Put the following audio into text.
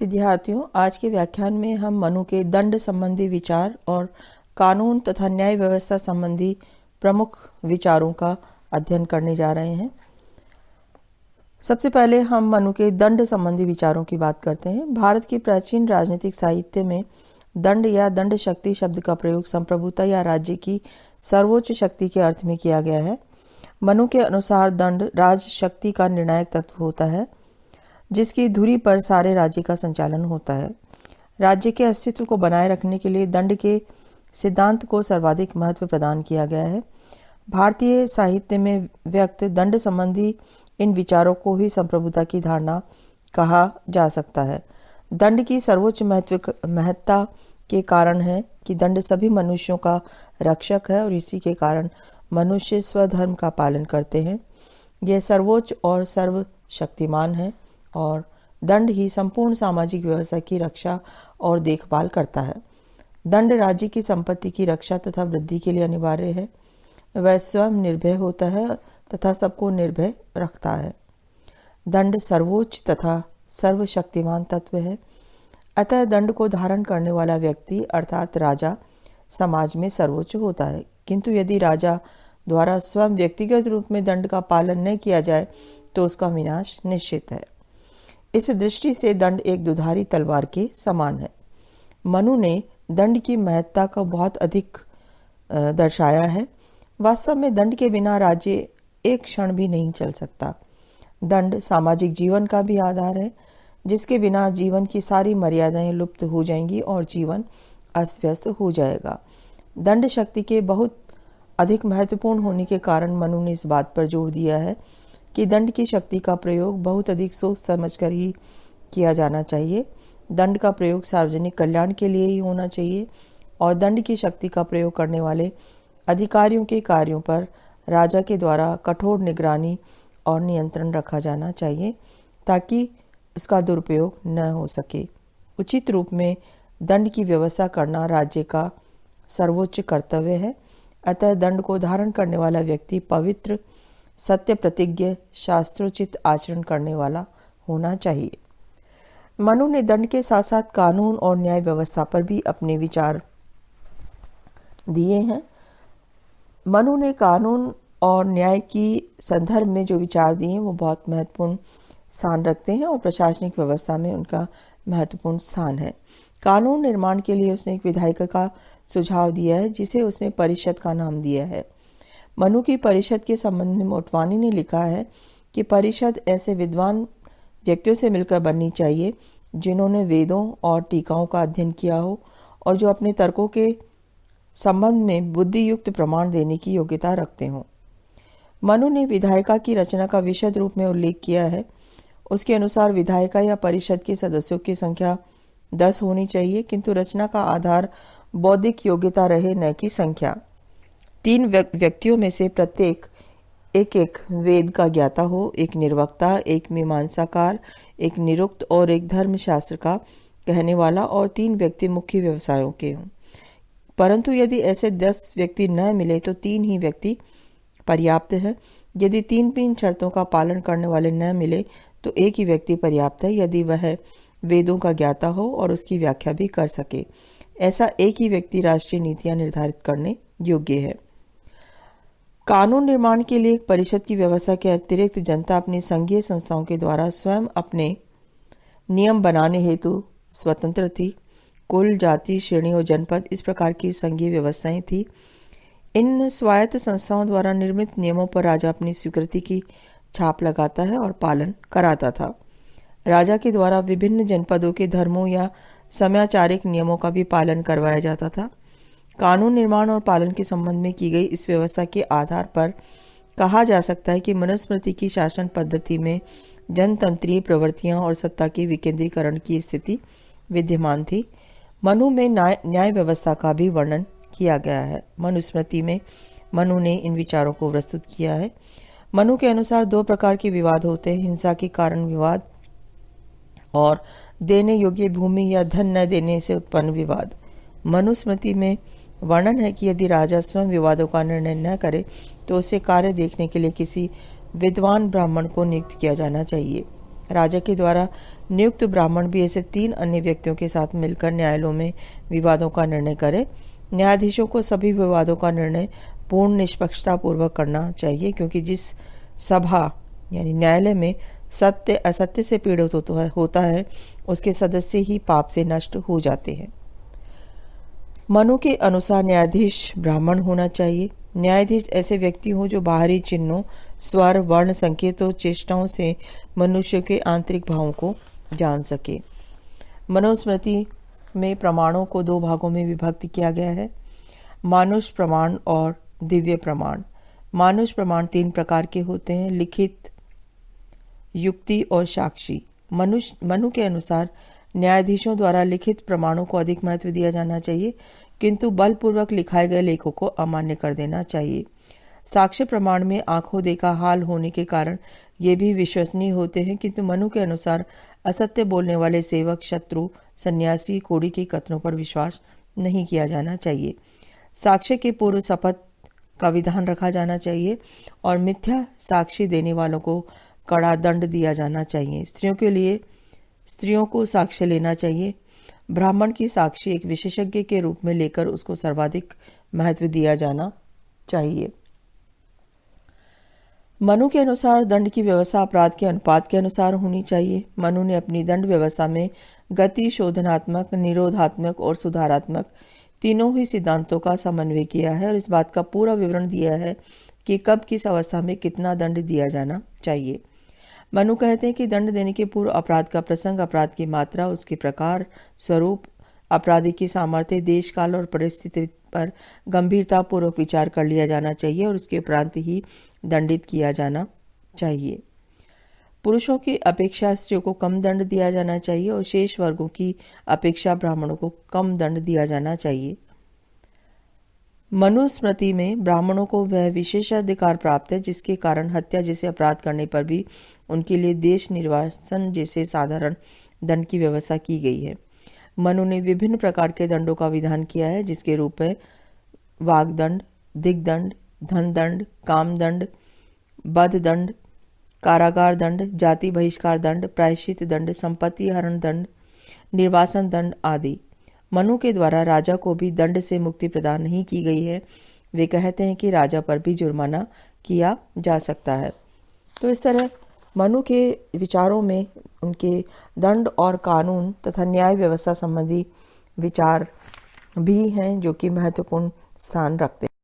विद्यार्थियों, आज के व्याख्यान में हम मनु के दंड संबंधी विचार और कानून तथा न्याय व्यवस्था संबंधी प्रमुख विचारों का अध्ययन करने जा रहे हैं। सबसे पहले हम मनु के दंड संबंधी विचारों की बात करते हैं। भारत के प्राचीन राजनीतिक साहित्य में दंड या दंड शक्ति शब्द का प्रयोग संप्रभुता या राज्य की सर्वोच्च शक्ति के अर्थ में किया गया है। मनु के अनुसार दंड राज शक्ति का निर्णायक तत्व होता है, जिसकी धुरी पर सारे राज्य का संचालन होता है। राज्य के अस्तित्व को बनाए रखने के लिए दंड के सिद्धांत को सर्वाधिक महत्व प्रदान किया गया है। भारतीय साहित्य में व्यक्त दंड संबंधी इन विचारों को ही संप्रभुता की धारणा कहा जा सकता है। दंड की सर्वोच्च महत्ता के कारण है कि दंड सभी मनुष्यों का रक्षक है और इसी के कारण मनुष्य स्वधर्म का पालन करते हैं। यह सर्वोच्च और सर्वशक्तिमान है और दंड ही संपूर्ण सामाजिक व्यवस्था की रक्षा और देखभाल करता है। दंड राज्य की संपत्ति की रक्षा तथा वृद्धि के लिए अनिवार्य है। वह स्वयं निर्भय होता है तथा सबको निर्भय रखता है। दंड सर्वोच्च तथा सर्वशक्तिमान तत्व है। अतः दंड को धारण करने वाला व्यक्ति अर्थात राजा समाज में सर्वोच्च होता है। किंतु यदि राजा द्वारा स्वयं व्यक्तिगत रूप में दंड का पालन न किया जाए तो उसका विनाश निश्चित है। इस दृष्टि से दंड एक दुधारी तलवार के समान है। मनु ने दंड की महत्ता को बहुत अधिक दर्शाया है। वास्तव में दंड के बिना राज्य एक क्षण भी नहीं चल सकता। दंड सामाजिक जीवन का भी आधार है, जिसके बिना जीवन की सारी मर्यादाएं लुप्त हो जाएंगी और जीवन अस्त व्यस्त हो जाएगा। दंड शक्ति के बहुत अधिक महत्वपूर्ण होने के कारण मनु ने इस बात पर जोर दिया है कि दंड की शक्ति का प्रयोग बहुत अधिक सोच समझकर ही किया जाना चाहिए। दंड का प्रयोग सार्वजनिक कल्याण के लिए ही होना चाहिए और दंड की शक्ति का प्रयोग करने वाले अधिकारियों के कार्यों पर राजा के द्वारा कठोर निगरानी और नियंत्रण रखा जाना चाहिए ताकि उसका दुरुपयोग न हो सके। उचित रूप में दंड की व्यवस्था करना राज्य का सर्वोच्च कर्तव्य है। अतः दंड को धारण करने वाला व्यक्ति पवित्र, सत्य प्रतिज्ञ, शास्त्रोचित आचरण करने वाला होना चाहिए। मनु ने दंड के साथ साथ कानून और न्याय व्यवस्था पर भी अपने विचार दिए हैं। मनु ने कानून और न्याय की संदर्भ में जो विचार दिए हैं वो बहुत महत्वपूर्ण स्थान रखते हैं और प्रशासनिक व्यवस्था में उनका महत्वपूर्ण स्थान है। कानून निर्माण के लिए उसने एक विधायिका का सुझाव दिया है, जिसे उसने परिषद का नाम दिया है। मनु की परिषद के संबंध में मोटवानी ने लिखा है कि परिषद ऐसे विद्वान व्यक्तियों से मिलकर बननी चाहिए जिन्होंने वेदों और टीकाओं का अध्ययन किया हो और जो अपने तर्कों के संबंध में बुद्धियुक्त प्रमाण देने की योग्यता रखते हों। मनु ने विधायिका की रचना का विशद रूप में उल्लेख किया है। उसके अनुसार विधायिका या परिषद के सदस्यों की संख्या 10 होनी चाहिए, किंतु रचना का आधार बौद्धिक योग्यता रहे, न कि संख्या। 3 व्यक्तियों में से प्रत्येक एक वेद का ज्ञाता हो, एक निर्वक्ता, एक मीमांसाकार, एक निरुक्त और एक धर्मशास्त्र का कहने वाला और 3 व्यक्ति मुख्य व्यवसायों के हों। परंतु यदि ऐसे 10 व्यक्ति न मिले तो 3 ही व्यक्ति पर्याप्त है। यदि 3 शर्तों का पालन करने वाले न मिले तो एक ही व्यक्ति पर्याप्त है, यदि वह वेदों का ज्ञाता हो और उसकी व्याख्या भी कर सके। ऐसा एक ही व्यक्ति राष्ट्रीय नीतियां निर्धारित करने योग्य है। कानून निर्माण के लिए एक परिषद की व्यवस्था के अतिरिक्त जनता अपनी संघीय संस्थाओं के द्वारा स्वयं अपने नियम बनाने हेतु स्वतंत्र थी। कुल, जाति, श्रेणी और जनपद इस प्रकार की संघीय व्यवस्थाएं थी। इन स्वायत्त संस्थाओं द्वारा निर्मित नियमों पर राजा अपनी स्वीकृति की छाप लगाता है और पालन कराता था। राजा के द्वारा विभिन्न जनपदों के धर्मों या समयाचारिक नियमों का भी पालन करवाया जाता था। कानून निर्माण और पालन के संबंध में की गई इस व्यवस्था के आधार पर कहा जा सकता है कि मनुस्मृति की शासन पद्धति में जनतंत्रीय प्रवृत्तियां और सत्ता के विकेंद्रीकरण की स्थिति विद्यमान थी। मनु में न्याय व्यवस्था का भी वर्णन किया गया है। मनुस्मृति में मनु ने इन विचारों को प्रस्तुत किया है। मनु के अनुसार 2 प्रकार के विवाद होते हैं, हिंसा के कारण विवाद और देने योग्य भूमि या धन न देने से उत्पन्न विवाद। मनुस्मृति में वर्णन है कि यदि राजा स्वयं विवादों का निर्णय न करे तो उसे कार्य देखने के लिए किसी विद्वान ब्राह्मण को नियुक्त किया जाना चाहिए। राजा के द्वारा नियुक्त ब्राह्मण भी ऐसे 3 अन्य व्यक्तियों के साथ मिलकर न्यायालयों में विवादों का निर्णय करे। न्यायाधीशों को सभी विवादों का निर्णय पूर्ण निष्पक्षता पूर्वक करना चाहिए, क्योंकि जिस सभा यानी न्यायालय में सत्य असत्य से पीड़ित होता है उसके सदस्य ही पाप से नष्ट हो जाते हैं। मनु के अनुसार न्यायाधीश ब्राह्मण होना चाहिए। न्यायाधीश ऐसे व्यक्ति हों जो बाहरी चिन्हों, स्वर, वर्ण, संकेतों, चेष्टाओं से मनुष्य के आंतरिक भावों को जान सके। मनुस्मृति में प्रमाणों को 2 भागों में विभक्त किया गया है, मानुष प्रमाण और दिव्य प्रमाण। मानुष प्रमाण 3 प्रकार के होते हैं, लिखित, युक्ति और साक्षी। मनु के अनुसार न्यायाधीशों द्वारा लिखित प्रमाणों को अधिक महत्व दिया जाना चाहिए, किंतु बलपूर्वक लिखाए गए लेखों को अमान्य कर देना चाहिए। साक्ष्य प्रमाण में आंखों देखा हाल होने के कारण ये भी विश्वसनीय होते हैं, किंतु मनु के अनुसार असत्य बोलने वाले सेवक, शत्रु, सन्यासी, कोढ़ी के कथनों पर विश्वास नहीं किया जाना चाहिए। साक्ष्य के पूर्व शपथ का विधान रखा जाना चाहिए और मिथ्या साक्षी देने वालों को कड़ा दंड दिया जाना चाहिए। स्त्रियों को साक्ष्य लेना चाहिए। ब्राह्मण की साक्षी एक विशेषज्ञ के रूप में लेकर उसको सर्वाधिक महत्व दिया जाना चाहिए। मनु के अनुसार दंड की व्यवस्था अपराध के अनुपात के अनुसार होनी चाहिए। मनु ने अपनी दंड व्यवस्था में गति, शोधनात्मक, निरोधात्मक और सुधारात्मक तीनों ही सिद्धांतों का समन्वय किया है और इस बात का पूरा विवरण दिया है कि कब किस अवस्था में कितना दंड दिया जाना चाहिए। मनु कहते हैं कि दंड देने के पूर्व अपराध का प्रसंग, अपराध की मात्रा, उसके प्रकार, स्वरूप, अपराधी की सामर्थ्य, देश, काल और परिस्थिति पर गंभीरता पूर्वक विचार कर लिया जाना चाहिए और उसके उपरांत ही दंडित किया जाना चाहिए। पुरुषों की अपेक्षा स्त्रियों को कम दंड दिया जाना चाहिए और शेष वर्गों की अपेक्षा ब्राह्मणों को कम दंड दिया जाना चाहिए। मनुस्मृति में ब्राह्मणों को वह विशेषाधिकार प्राप्त है जिसके कारण हत्या जैसे अपराध करने पर भी उनके लिए देश निर्वासन जैसे साधारण दंड की व्यवस्था की गई है। मनु ने विभिन्न प्रकार के दंडों का विधान किया है, जिसके रूप है वाग्दंड, दिग्दंड, धन दंड, काम दंड, बद दंड, कारागार दंड, जाति बहिष्कार दंड, प्रायश्चित दंड, संपत्ति हरण दंड, निर्वासन दंड आदि। मनु के द्वारा राजा को भी दंड से मुक्ति प्रदान नहीं की गई है। वे कहते हैं कि राजा पर भी जुर्माना किया जा सकता है। तो इस तरह मनु के विचारों में उनके दंड और कानून तथा न्याय व्यवस्था संबंधी विचार भी हैं जो कि महत्वपूर्ण स्थान रखते हैं।